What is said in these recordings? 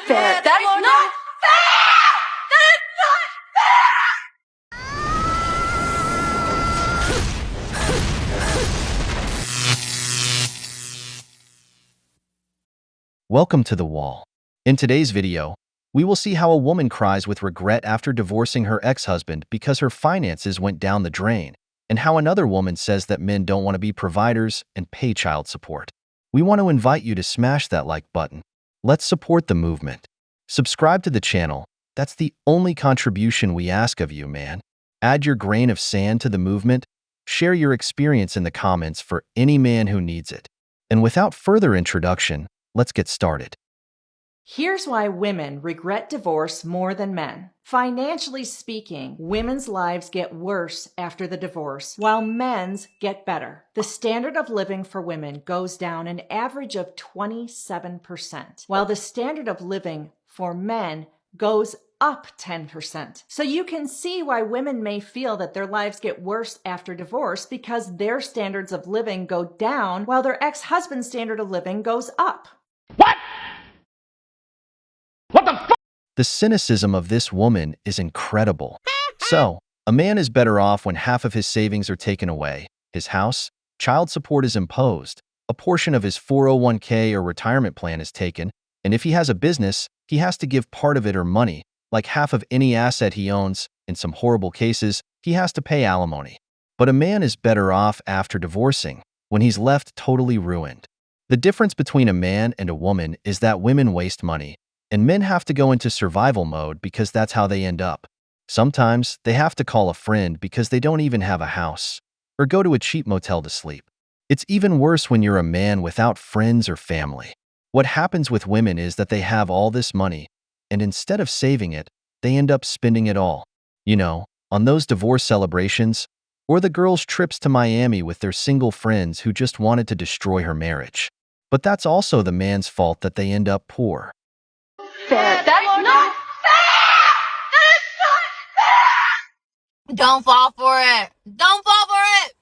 Fair. That's not Welcome to The Wall. In today's video, we will see how a woman cries with regret after divorcing her ex-husband because her finances went down the drain, and how another woman says that men don't want to be providers and pay child support. We want to invite you to smash that like button. Let's support the movement. Subscribe to the channel. That's the only contribution we ask of you, man. Add your grain of sand to the movement. Share your experience in the comments for any man who needs it. And without further introduction, let's get started. Here's why women regret divorce more than men. Financially speaking, women's lives get worse after the divorce, while men's get better. The standard of living for women goes down an average of 27%, while the standard of living for men goes up 10%. So you can see why women may feel that their lives get worse after divorce because their standards of living go down while their ex-husband's standard of living goes up. The cynicism of this woman is incredible. So, a man is better off when half of his savings are taken away, his house, child support is imposed, a portion of his 401k or retirement plan is taken, and if he has a business, he has to give part of it or money, like half of any asset he owns. In some horrible cases, he has to pay alimony. But a man is better off after divorcing, when he's left totally ruined. The difference between a man and a woman is that women waste money, and men have to go into survival mode because that's how they end up. Sometimes they have to call a friend because they don't even have a house, or go to a cheap motel to sleep. It's even worse when you're a man without friends or family. What happens with women is that they have all this money, and instead of saving it, they end up spending it all. You know, on those divorce celebrations, or the girls' trips to Miami with their single friends who just wanted to destroy her marriage. But that's also the man's fault that they end up poor. fair. That's not Don't fall for it. Don't fall for it.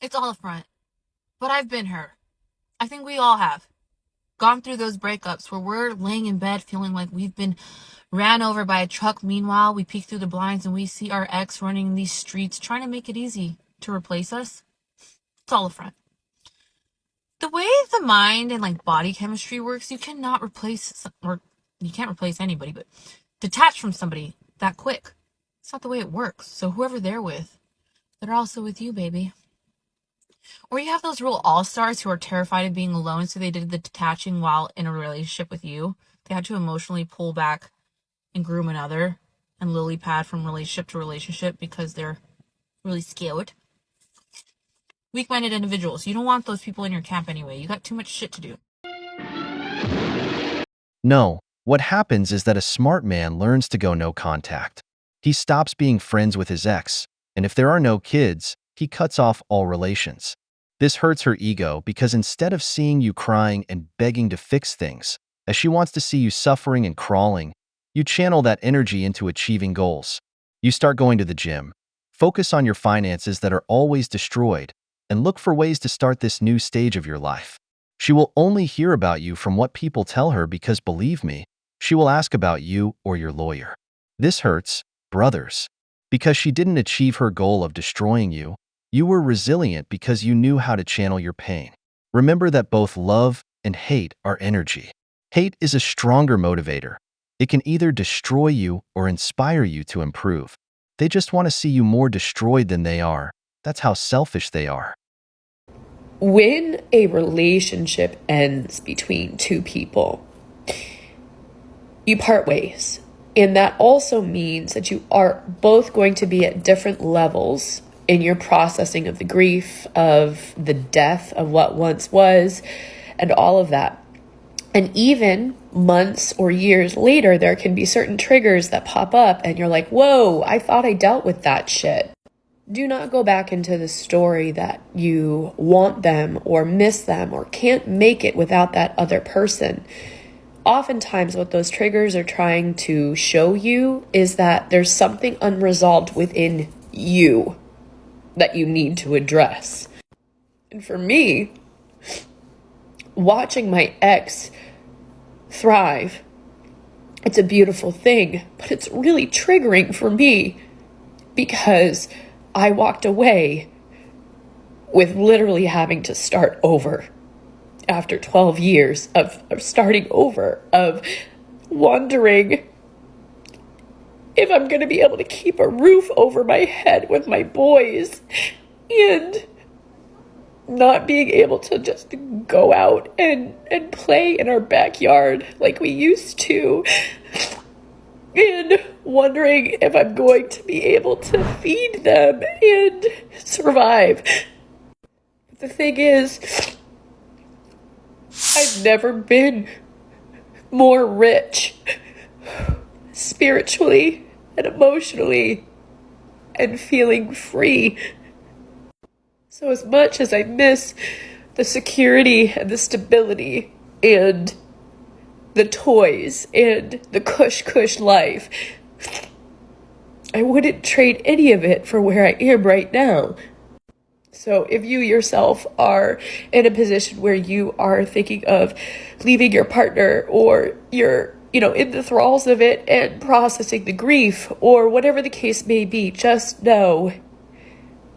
It's all a front. But I've been her. I think we all have. Gone through those breakups where we're laying in bed feeling like we've been ran over by a truck. Meanwhile, we peek through the blinds and we see our ex running in these streets trying to make it easy to replace us. It's all a front. The way the mind and body chemistry works, you cannot replace, or you can't replace anybody, but detach from somebody that quick. It's not the way it works. So whoever they're with, they're also with you, baby. Or you have those real all-stars who are terrified of being alone, so they did the detaching while in a relationship with you. They had to emotionally pull back and groom another and lily pad from relationship to relationship because they're really scared. Weak-minded individuals. You don't want those people in your camp anyway. You got too much shit to do. No, what happens is that a smart man learns to go no contact. He stops being friends with his ex, and if there are no kids, he cuts off all relations. This hurts her ego because instead of seeing you crying and begging to fix things, as she wants to see you suffering and crawling, you channel that energy into achieving goals. You start going to the gym, focus on your finances that are always destroyed, and look for ways to start this new stage of your life. She will only hear about you from what people tell her because, believe me, she will ask about you or your lawyer. This hurts, brothers, because she didn't achieve her goal of destroying you. You were resilient because you knew how to channel your pain. Remember that both love and hate are energy. Hate is a stronger motivator. It can either destroy you or inspire you to improve. They just want to see you more destroyed than they are. That's how selfish they are. When a relationship ends between two people, you part ways. And that also means that you are both going to be at different levels in your processing of the grief, of the death of what once was, and all of that. And even months or years later, there can be certain triggers that pop up and you're like, whoa, I thought I dealt with that shit. Do not go back into the story that you want them or miss them or can't make it without that other person. Oftentimes what those triggers are trying to show you is that there's something unresolved within you that you need to address. And for me, watching my ex thrive. It's a beautiful thing, but it's really triggering for me because I walked away with literally having to start over after 12 years of starting over, of wondering if I'm going to be able to keep a roof over my head with my boys and not being able to just go out and play in our backyard like we used to, and wondering if I'm going to be able to feed them and survive. The thing is, I've never been more rich spiritually and emotionally and feeling free. So as much as I miss the security and the stability and the toys and the cush life, I wouldn't trade any of it for where I am right now. So if you yourself are in a position where you are thinking of leaving your partner, or you're, in the thralls of it and processing the grief, or whatever the case may be, just know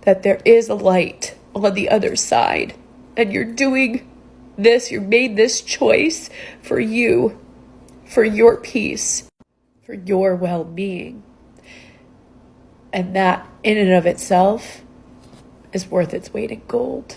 that there is a light on the other side. And you're doing this, you made this choice for you, for your peace, for your well-being. And that, in and of itself, is worth its weight in gold.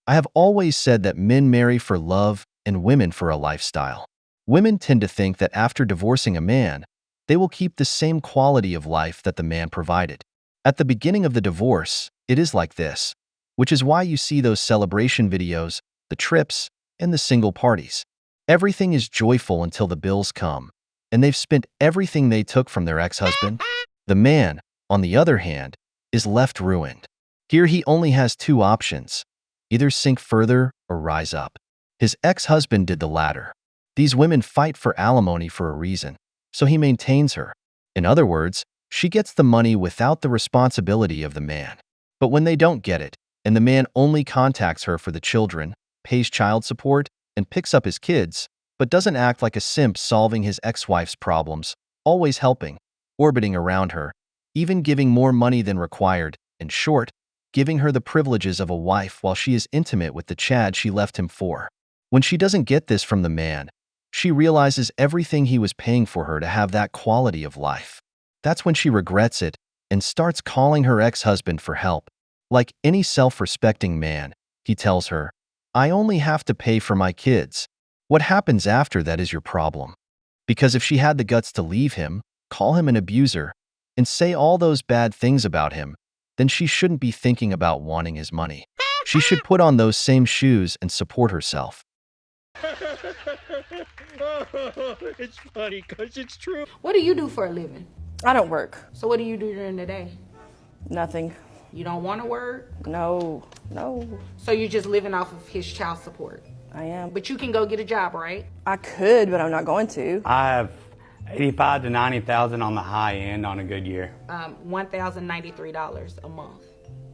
I have always said that men marry for love and women for a lifestyle. Women tend to think that after divorcing a man, they will keep the same quality of life that the man provided. At the beginning of the divorce, it is like this, which is why you see those celebration videos, the trips, and the single parties. Everything is joyful until the bills come, and they've spent everything they took from their ex-husband. The man, on the other hand, is left ruined. Here he only has two options: either sink further or rise up. His ex-husband did the latter. These women fight for alimony for a reason, so he maintains her. In other words, she gets the money without the responsibility of the man. But when they don't get it, and the man only contacts her for the children, pays child support, and picks up his kids, but doesn't act like a simp solving his ex-wife's problems, always helping, orbiting around her, even giving more money than required, in short, giving her the privileges of a wife while she is intimate with the Chad she left him for. When she doesn't get this from the man, she realizes everything he was paying for her to have that quality of life. That's when she regrets it and starts calling her ex-husband for help. Like any self-respecting man, he tells her, "I only have to pay for my kids. What happens after that is your problem." Because if she had the guts to leave him, call him an abuser, and say all those bad things about him, then she shouldn't be thinking about wanting his money. She should put on those same shoes and support herself. It's funny because it's true. What do you do for a living? I don't work. So what do you do during the day? Nothing. You don't want to work? No. So you're just living off of his child support? I am. But you can go get a job, right? I could, but I'm not going to. I have 85 to 90,000 on the high end on a good year. $1,093 a month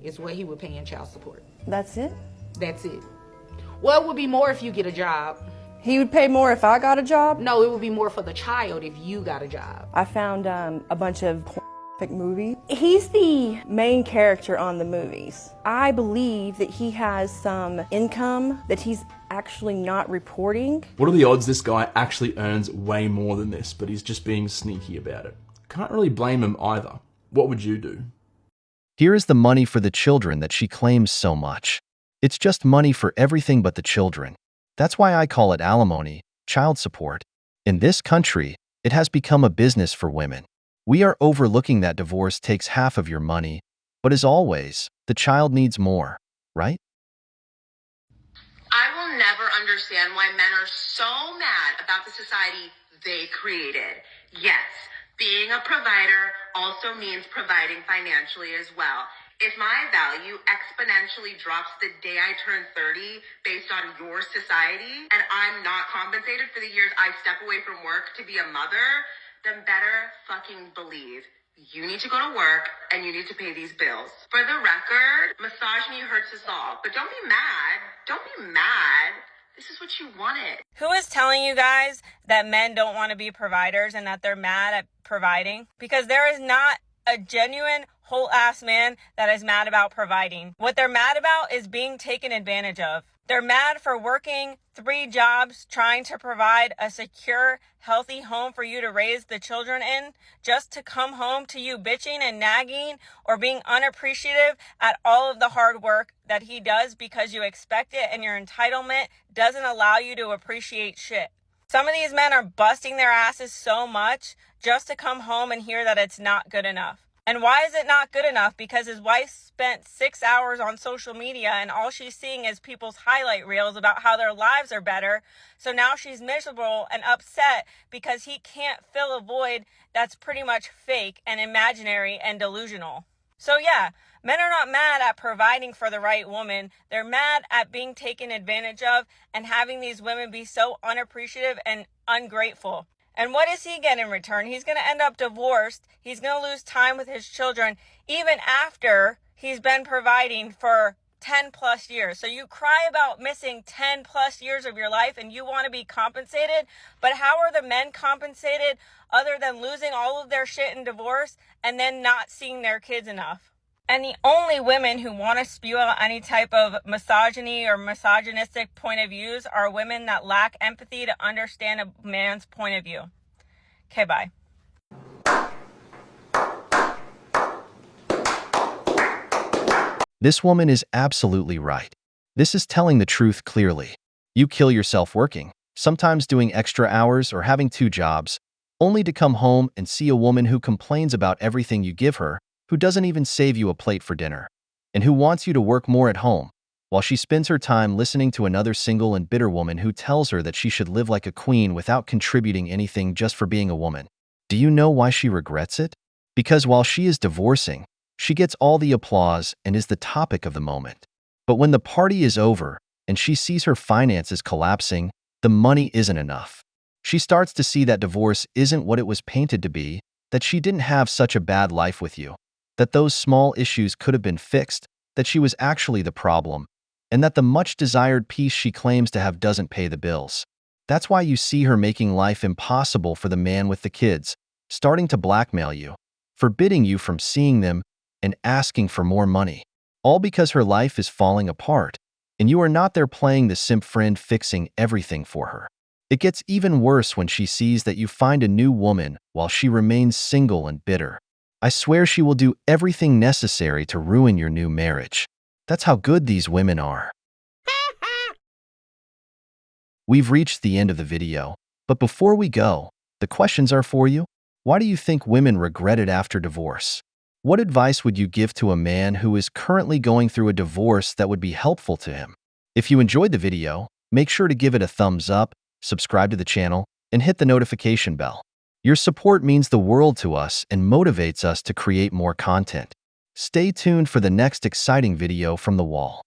is what he would pay in child support. That's it? That's it. Well, it would be more if you get a job. He would pay more if I got a job? No, it would be more for the child if you got a job. I found a bunch of movie. He's the main character on the movies. I believe that he has some income that he's actually not reporting. What are the odds this guy actually earns way more than this, but he's just being sneaky about it? Can't really blame him either. What would you do? Here is the money for the children that she claims so much. It's just money for everything but the children. That's why I call it alimony, child support. In this country, it has become a business for women. We are overlooking that divorce takes half of your money, but as always, the child needs more, right? I will never understand why men are so mad about the society they created. Yes, being a provider also means providing financially as well. If my value exponentially drops the day I turn 30 based on your society, and I'm not compensated for the years I step away from work to be a mother, then better fucking believe you need to go to work and you need to pay these bills. For the record, misogyny hurts us all, but don't be mad. Don't be mad This is what you wanted. Who is telling you guys that men don't want to be providers and that they're mad at providing? Because there is not a genuine whole ass man that is mad about providing. What they're mad about is being taken advantage of. They're mad for working 3 jobs trying to provide a secure, healthy home for you to raise the children in, just to come home to you bitching and nagging or being unappreciative at all of the hard work that he does because you expect it and your entitlement doesn't allow you to appreciate shit. Some of these men are busting their asses so much just to come home and hear that it's not good enough. And why is it not good enough? Because his wife spent 6 hours on social media and all she's seeing is people's highlight reels about how their lives are better. So now she's miserable and upset because he can't fill a void that's pretty much fake and imaginary and delusional. So yeah, men are not mad at providing for the right woman. They're mad at being taken advantage of and having these women be so unappreciative and ungrateful. And what does he get in return? He's going to end up divorced. He's going to lose time with his children even after he's been providing for 10 plus years. So you cry about missing 10 plus years of your life and you want to be compensated. But how are the men compensated other than losing all of their shit in divorce and then not seeing their kids enough? And the only women who want to spew out any type of misogyny or misogynistic point of views are women that lack empathy to understand a man's point of view. Okay, bye. This woman is absolutely right. This is telling the truth clearly. You kill yourself working, sometimes doing extra hours or having 2 jobs, only to come home and see a woman who complains about everything you give her, who doesn't even save you a plate for dinner, and who wants you to work more at home, while she spends her time listening to another single and bitter woman who tells her that she should live like a queen without contributing anything just for being a woman. Do you know why she regrets it? Because while she is divorcing, she gets all the applause and is the topic of the moment. But when the party is over and she sees her finances collapsing, the money isn't enough. She starts to see that divorce isn't what it was painted to be, that she didn't have such a bad life with you, that those small issues could have been fixed, that she was actually the problem, and that the much-desired peace she claims to have doesn't pay the bills. That's why you see her making life impossible for the man with the kids, starting to blackmail you, forbidding you from seeing them, and asking for more money. All because her life is falling apart, and you are not there playing the simp friend fixing everything for her. It gets even worse when she sees that you find a new woman while she remains single and bitter. I swear she will do everything necessary to ruin your new marriage. That's how good these women are. We've reached the end of the video, but before we go, the questions are for you. Why do you think women regret it after divorce? What advice would you give to a man who is currently going through a divorce that would be helpful to him? If you enjoyed the video, make sure to give it a thumbs up, subscribe to the channel, and hit the notification bell. Your support means the world to us and motivates us to create more content. Stay tuned for the next exciting video from The Wall.